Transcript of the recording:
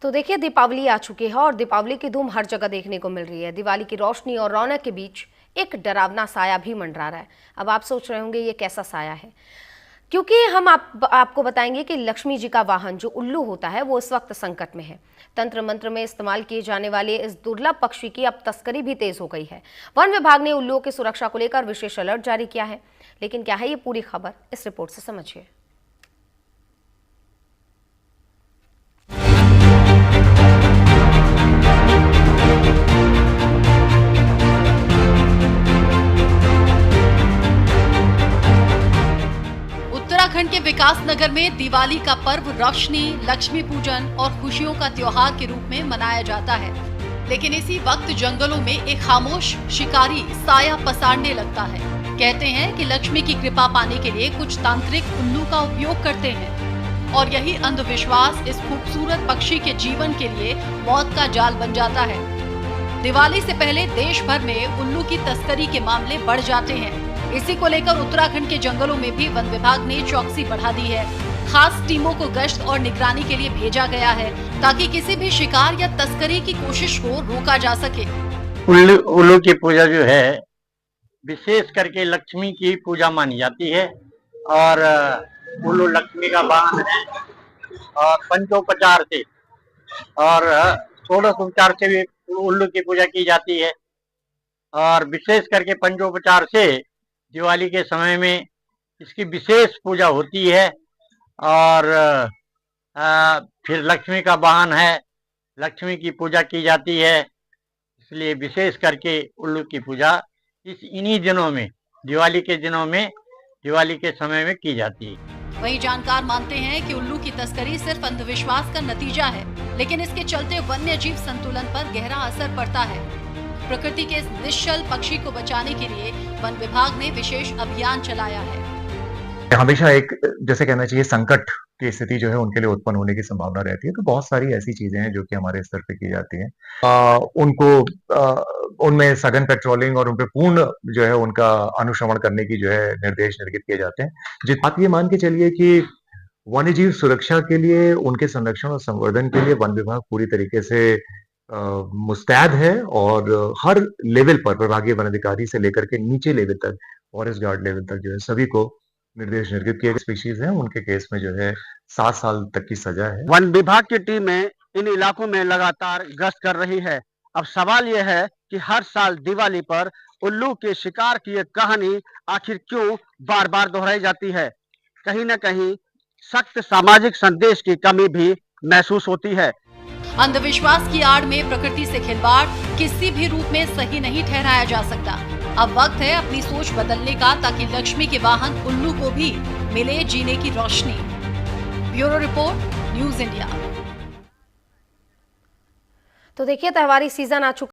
तो देखिए, दीपावली आ चुकी है और दीपावली की धूम हर जगह देखने को मिल रही है। दिवाली की रोशनी और रौनक के बीच एक डरावना साया भी मंडरा रहा है। अब आप सोच रहे होंगे ये कैसा साया है, क्योंकि हम आपको बताएंगे कि लक्ष्मी जी का वाहन जो उल्लू होता है वो इस वक्त संकट में है। तंत्र मंत्र में इस्तेमाल किए जाने वाले इस दुर्लभ पक्षी की अब तस्करी भी तेज हो गई है। वन विभाग ने उल्लुओं की सुरक्षा को लेकर विशेष अलर्ट जारी किया है। लेकिन क्या है ये पूरी खबर, इस रिपोर्ट से समझिए। उत्तराखंड के विकास नगर में दिवाली का पर्व रोशनी, लक्ष्मी पूजन और खुशियों का त्योहार के रूप में मनाया जाता है। लेकिन इसी वक्त जंगलों में एक खामोश शिकारी साया पसारने लगता है। कहते हैं कि लक्ष्मी की कृपा पाने के लिए कुछ तांत्रिक उल्लू का उपयोग करते हैं और यही अंधविश्वास इस खूबसूरत पक्षी के जीवन के लिए मौत का जाल बन जाता है। दिवाली से पहले देश भर में उल्लू की तस्करी के मामले बढ़ जाते हैं। इसी को लेकर उत्तराखंड के जंगलों में भी वन विभाग ने चौकसी बढ़ा दी है। खास टीमों को गश्त और निगरानी के लिए भेजा गया है ताकि किसी भी शिकार या तस्करी की कोशिश को रोका जा सके। उल्लू की पूजा जो है विशेष करके लक्ष्मी की पूजा मानी जाती है और उल्लू लक्ष्मी का वाहन है और पंचोपचार से और षोडशोपचार से भी उल्लू की पूजा की जाती है। और विशेष करके पंचोपचार से दिवाली के समय में इसकी विशेष पूजा होती है और फिर लक्ष्मी का वाहन है, लक्ष्मी की पूजा की जाती है। इसलिए विशेष करके उल्लू की पूजा इन्हीं दिनों में, दिवाली के दिनों में, दिवाली के समय में की जाती है। वहीं जानकार मानते हैं कि उल्लू की तस्करी सिर्फ अंधविश्वास का नतीजा है, लेकिन इसके चलते वन्य जीव संतुलन पर गहरा असर पड़ता है। प्रकृति के इस निश्चल पक्षी को बचाने के लिए वन विभाग ने विशेष अभियान चलाया है। हमेशा एक, जैसे कहना चाहिए, संकट की स्थिति जो है उनके लिए उत्पन्न होने की संभावना रहती है, तो बहुत सारी ऐसी चीजें हैं जो कि हमारे स्तर पे की जाती हैं। उनमें सघन पेट्रोलिंग और उन पे पूर्ण जो है उनका अनुश्रवण करने की जो है निर्देश निर्गत किए जाते हैं। आप ये मान के चलिए कि वन्यजीव सुरक्षा के लिए, उनके संरक्षण और संवर्धन के लिए वन विभाग पूरी तरीके से मुस्तैद है और हर लेवल पर विभागीय वन अधिकारी से लेकर के नीचे लेवल तक, फॉरेस्ट गार्ड लेवल तक जो है सभी को निर्देश निर्गत किए। स्पीशीज हैं उनके केस में जो है 7 साल तक की सजा है। वन विभाग की टीमें इन इलाकों में लगातार गश्त कर रही है। अब सवाल यह है कि हर साल दिवाली पर उल्लू के शिकार की एक कहानी आखिर क्यों बार बार दोहराई जाती है। कहीं न कहीं सख्त सामाजिक संदेश की कमी भी महसूस होती है। अंधविश्वास की आड़ में प्रकृति से खिलवाड़ किसी भी रूप में सही नहीं ठहराया जा सकता। अब वक्त है अपनी सोच बदलने का, ताकि लक्ष्मी के वाहन उल्लू को भी मिले जीने की रोशनी। Bureau report, news India. तो देखिए, त्योहारी सीजन आ चुका